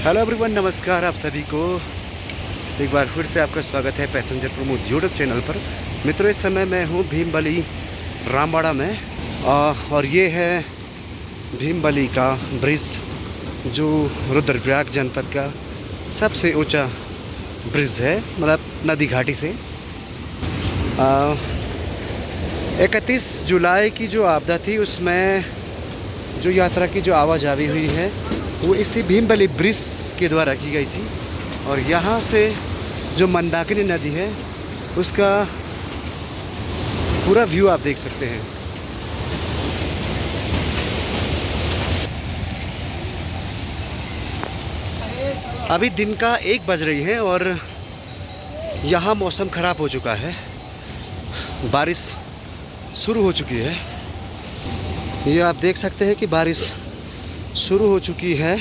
Hello everyone, नमस्कार आप सभी को। एक बार फिर से आपका स्वागत है पैसेंजर प्रमोद यूट्यूब चैनल पर। मित्रों, इस समय मैं हूँ भीमबली रामबाड़ा में और ये है भीमबली का ब्रिज, जो रुद्रप्रयाग जनपद का सबसे ऊंचा ब्रिज है, मतलब नदी घाटी से। 31 जुलाई की जो आपदा थी उसमें जो यात्रा की जो आवाजाही हुई है वो इसी भीमबली ब्रिज के द्वारा की गई थी। और यहाँ से जो मंदाकिनी नदी है उसका पूरा व्यू आप देख सकते हैं। अभी दिन का 1 बज रही है और यहाँ मौसम ख़राब हो चुका है, बारिश शुरू हो चुकी है। ये आप देख सकते हैं कि बारिश शुरू हो चुकी है।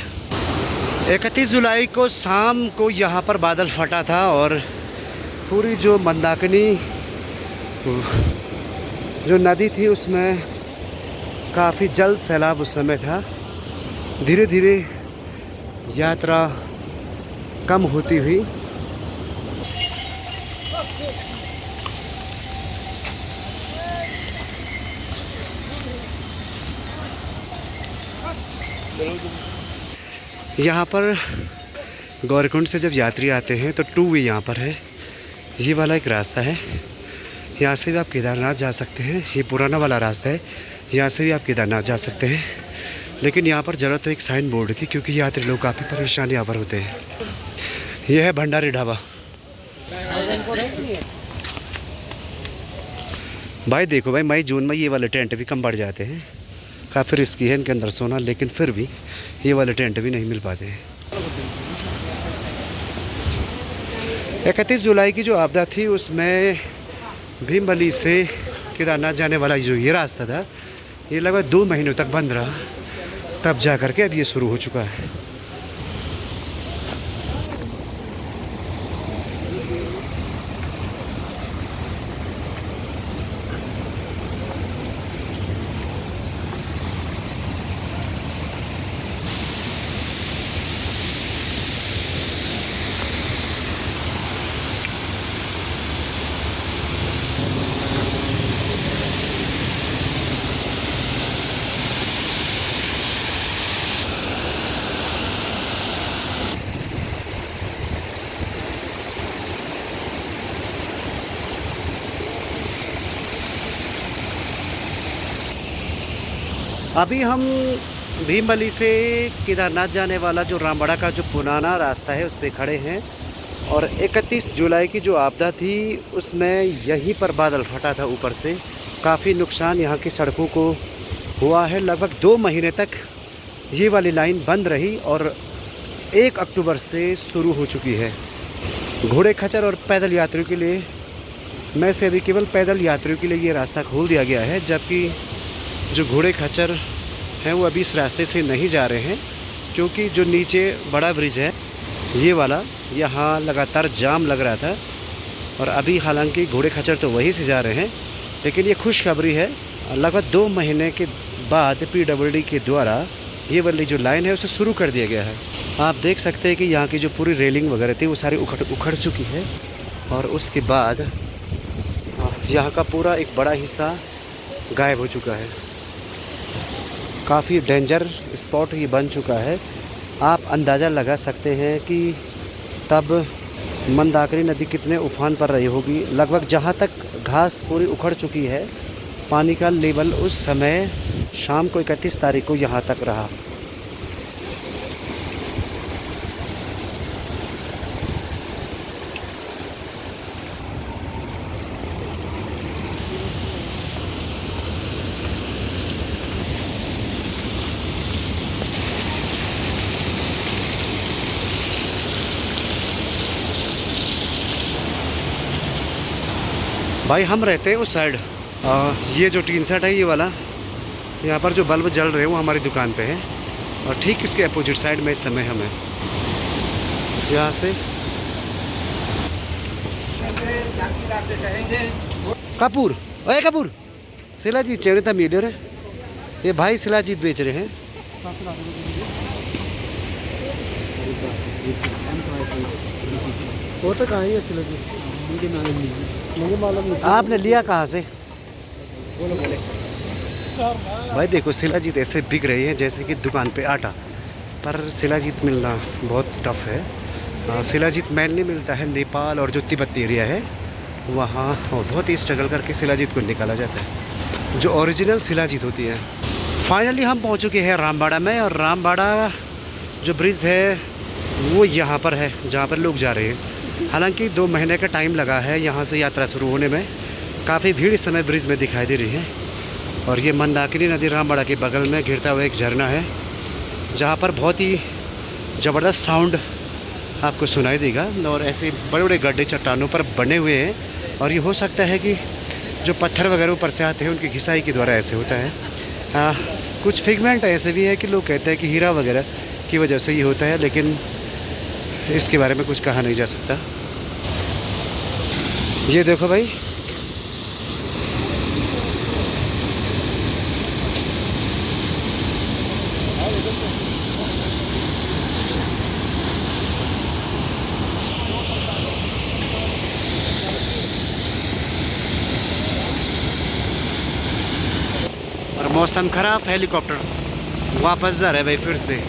31 जुलाई को शाम को यहाँ पर बादल फटा था और पूरी जो मंदाकिनी जो नदी थी उसमें काफ़ी जल्द सैलाब उस समय था। धीरे धीरे यात्रा कम होती हुई यहाँ पर गौरीकुंड से जब यात्री आते हैं तो 2 वे यहाँ पर है। ये वाला एक रास्ता है, यहाँ से भी आप केदारनाथ जा सकते हैं। ये पुराना वाला रास्ता है, यहाँ से भी आप केदारनाथ जा सकते हैं। लेकिन यहाँ पर ज़रूरत है एक साइन बोर्ड की, क्योंकि यात्री लोग काफ़ी परेशान यहाँ पर होते हैं। यह है भंडारी ढाबा। भाई देखो भाई, मई जून में ये वाले टेंट भी कम बढ़ जाते हैं। काफ़ी रिस्की है इनके अंदर सोना, लेकिन फिर भी ये वाले टेंट भी नहीं मिल पाते हैं। 31 जुलाई की जो आपदा थी उसमें भीमबली से केदारनाथ जाने वाला जो ये रास्ता था, ये लगभग 2 महीनों तक बंद रहा। तब जा कर के अब ये शुरू हो चुका है। अभी हम भीमबली से केदारनाथ जाने वाला जो रामबाड़ा का जो पुराना रास्ता है उस पर खड़े हैं। और 31 जुलाई की जो आपदा थी उसमें यहीं पर बादल फटा था ऊपर से। काफ़ी नुकसान यहाँ की सड़कों को हुआ है। लगभग 2 महीने तक ये वाली लाइन बंद रही और 1 अक्टूबर से शुरू हो चुकी है। घोड़े खच्चर और पैदल यात्रियों के लिए में से अभी केवल पैदल यात्रियों के लिए ये रास्ता खोल दिया गया है, जबकि जो घोड़े खच्चर हैं वो अभी इस रास्ते से नहीं जा रहे हैं, क्योंकि जो नीचे बड़ा ब्रिज है ये वाला, यहाँ लगातार जाम लग रहा था। और अभी हालांकि घोड़े खच्चर तो वहीं से जा रहे हैं, लेकिन ये खुशखबरी है, लगभग 2 महीने के बाद PWD के द्वारा ये वाली जो लाइन है उसे शुरू कर दिया गया है। आप देख सकते हैं कि यहाँ की जो पूरी रेलिंग वगैरह थी वो सारी उखड़ चुकी है। और उसके बाद यहाँ का पूरा एक बड़ा हिस्सा गायब हो चुका है। काफ़ी डेंजर स्पॉट ये बन चुका है। आप अंदाज़ा लगा सकते हैं कि तब मंदाकिनी नदी कितने उफान पर रही होगी। लगभग जहाँ तक घास पूरी उखड़ चुकी है, पानी का लेवल उस समय शाम को 31 तारीख को यहाँ तक रहा। भाई हम रहते हैं उस साइड, ये जो टीन सेट है ये वाला, यहाँ पर जो बल्ब जल रहे हैं वो हमारी दुकान पे है। और ठीक इसके अपोजिट साइड में इस समय हमें यहाँ से कपूर, ओए कपूर शिलाजीत चेड़ता मीडियर है। ये भाई शिलाजीत बेच रहे हैं। वो तो कहाँ है सिलेजी? मुझे मालूम नहीं। आपने लिया कहाँ से? बोलो बोले। भाई देखो शिलाजीत ऐसे बिक रही है जैसे कि दुकान पे आटा, पर शिलाजीत मिलना बहुत टफ है। शिलाजीत मेनली मिलता है नेपाल और जो तिब्बत एरिया है वहाँ, और बहुत ही स्ट्रगल करके शिलाजीत को निकाला जाता है जो ओरिजिनल शिलाजीत होती है। फाइनली हम पहुँच चुके हैं रामबाड़ा में, और रामबाड़ा जो ब्रिज है वो यहाँ पर है जहाँ पर लोग जा रहे हैं। हालांकि 2 महीने का टाइम लगा है यहाँ से यात्रा शुरू होने में। काफ़ी भीड़ इस समय ब्रिज में दिखाई दे रही है। और ये मंदाकिनी नदी रामबाड़ा के बगल में गिरता हुआ एक झरना है जहाँ पर बहुत ही ज़बरदस्त साउंड आपको सुनाई देगा। और ऐसे बड़े बड़े गड्ढे चट्टानों पर बने हुए हैं, और ये हो सकता है कि जो पत्थर वगैरह ऊपर से आते हैं उनकी घिसाई के द्वारा ऐसे होता है। कुछ फिगमेंट ऐसे भी है कि लोग कहते हैं कि हीरा वगैरह की वजह से ये होता है, लेकिन इसके बारे में कुछ कहा नहीं जा सकता। ये देखो भाई, और मौसम ख़राब, हेलीकॉप्टर वापस जा रहा है भाई फिर से।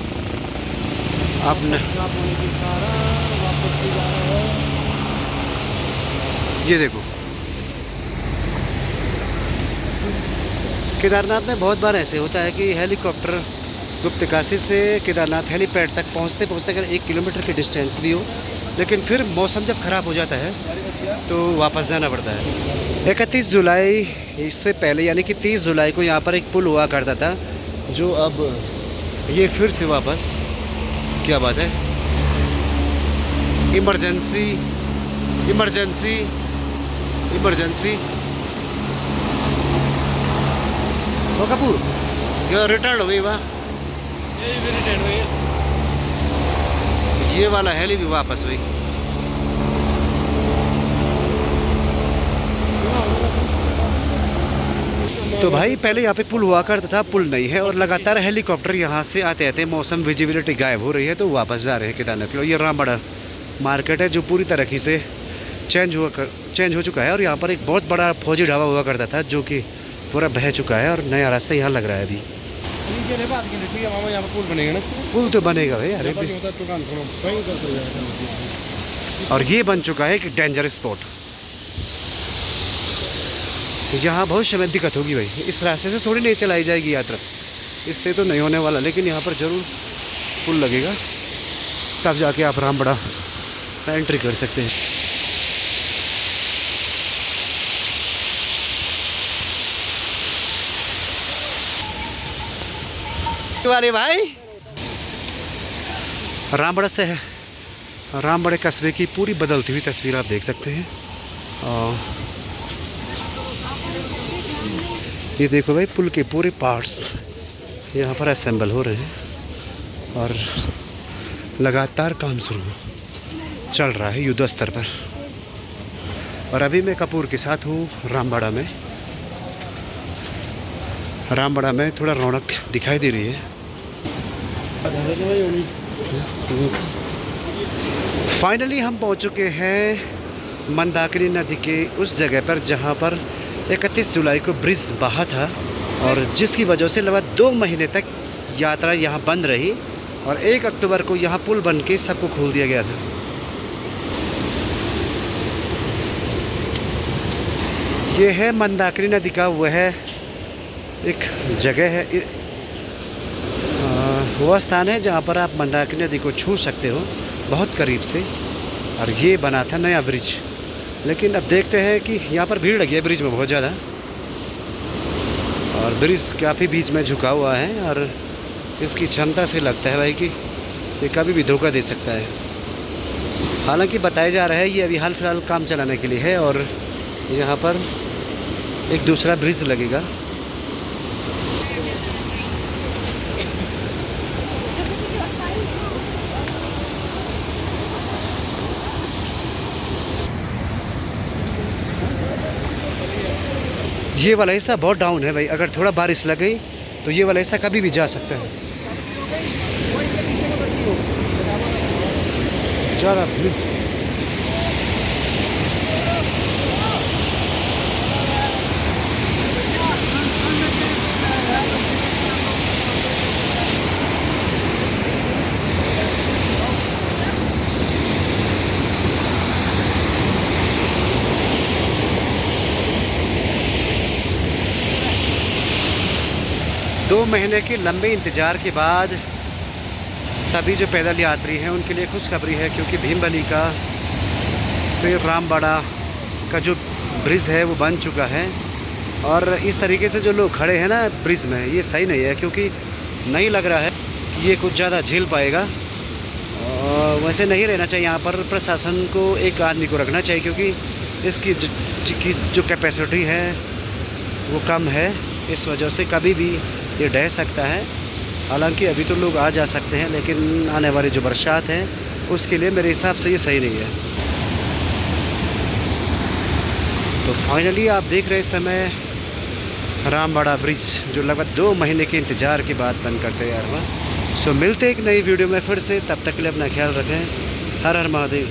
आपने ये देखो, केदारनाथ में बहुत बार ऐसे होता है कि हेलीकॉप्टर गुप्तकाशी से केदारनाथ हेलीपैड तक पहुंचते पहुंचते अगर 1 किलोमीटर की डिस्टेंस भी हो, लेकिन फिर मौसम जब ख़राब हो जाता है तो वापस जाना पड़ता है। 31 जुलाई इससे पहले यानी कि 30 जुलाई को यहाँ पर एक पुल हुआ करता था, जो अब ये फिर से वापस, क्या बात है, इमरजेंसी इमरजेंसी इमरजेंसी वो कपूर ये रिटर्न हुई वाह, ये वाला हेली भी वापस हुई। तो भाई पहले यहाँ पे पुल हुआ करता था, पुल नहीं है, और लगातार हेलीकॉप्टर यहाँ से आते आते मौसम विजिबिलिटी गायब हो रही है, तो वापस जा रहे हैं केदारनाथ के। ये रामबाड़ा मार्केट है जो पूरी तरीके से चेंज हो चुका है, और यहाँ पर एक बहुत बड़ा फौजी ढाबा हुआ करता था जो कि पूरा बह चुका है, और नया रास्ता यहाँ लग रहा है अभी। पुल बनेगा ना? पुल तो बनेगा भाई, अरे और ये बन चुका है एक डेंजर स्पॉट। यहाँ भविष्य में दिक्कत होगी भाई, इस रास्ते से थोड़ी नहीं चलाई जाएगी यात्रा, इससे तो नहीं होने वाला, लेकिन यहाँ पर ज़रूर पुल लगेगा, तब जाके आप रामबाड़ा एंट्री कर सकते हैं। वाले भाई रामबाड़ा से है, रामबाड़े कस्बे की पूरी बदलती हुई तस्वीर आप देख सकते हैं। और ये देखो भाई, पुल के पूरे पार्ट्स यहाँ पर असेंबल हो रहे हैं, और लगातार काम शुरू चल रहा है युद्ध स्तर पर। और अभी मैं कपूर के साथ हूँ रामबाड़ा में। रामबाड़ा में थोड़ा रौनक दिखाई दे रही है। फाइनली हम पहुँच चुके हैं मंदाकिनी नदी के उस जगह पर जहाँ पर 31 जुलाई को ब्रिज बहा था, और जिसकी वजह से लगभग 2 महीने तक यात्रा यहाँ बंद रही, और 1 अक्टूबर को यहाँ पुल बन के सबको खोल दिया गया था। ये है मंदाकिनी नदी का वह एक जगह है, वह स्थान है जहाँ पर आप मंदाकिनी नदी को छू सकते हो बहुत करीब से। और ये बना था नया ब्रिज, लेकिन अब देखते हैं कि यहाँ पर भीड़ लगी है ब्रिज में बहुत ज़्यादा, और ब्रिज काफ़ी बीच में झुका हुआ है, और इसकी क्षमता से लगता है भाई कि ये कभी भी धोखा दे सकता है। हालांकि बताया जा रहा है ये अभी हाल फिलहाल काम चलाने के लिए है, और यहाँ पर एक दूसरा ब्रिज लगेगा। ये वाला हिस्सा बहुत डाउन है भाई, अगर थोड़ा बारिश लग गई तो ये वाला हिस्सा कभी भी जा सकता है। ज़्यादा भीड़। दो महीने के लंबे इंतज़ार के बाद सभी जो पैदल यात्री हैं उनके लिए खुशखबरी है, क्योंकि भीमबली का फिर रामबाड़ा का जो ब्रिज है वो बन चुका है। और इस तरीके से जो लोग खड़े हैं ना ब्रिज में, ये सही नहीं है, क्योंकि नहीं लग रहा है कि ये कुछ ज़्यादा झेल पाएगा। और वैसे नहीं रहना चाहिए यहाँ पर। प्रशासन को एक आदमी को रखना चाहिए, क्योंकि इसकी जो कैपेसिटी है वो कम है। इस वजह से कभी भी ये ढह सकता है। हालांकि अभी तो लोग आ जा सकते हैं, लेकिन आने वाली जो बरसात है उसके लिए मेरे हिसाब से ये सही नहीं है। तो फाइनली आप देख रहे समय रामबाड़ा ब्रिज, जो लगभग 2 महीने के इंतज़ार के बाद बनकर तैयार हुआ। सो मिलते एक नई वीडियो में फिर से, तब तक के लिए अपना ख्याल रखें। हर हर महादेव।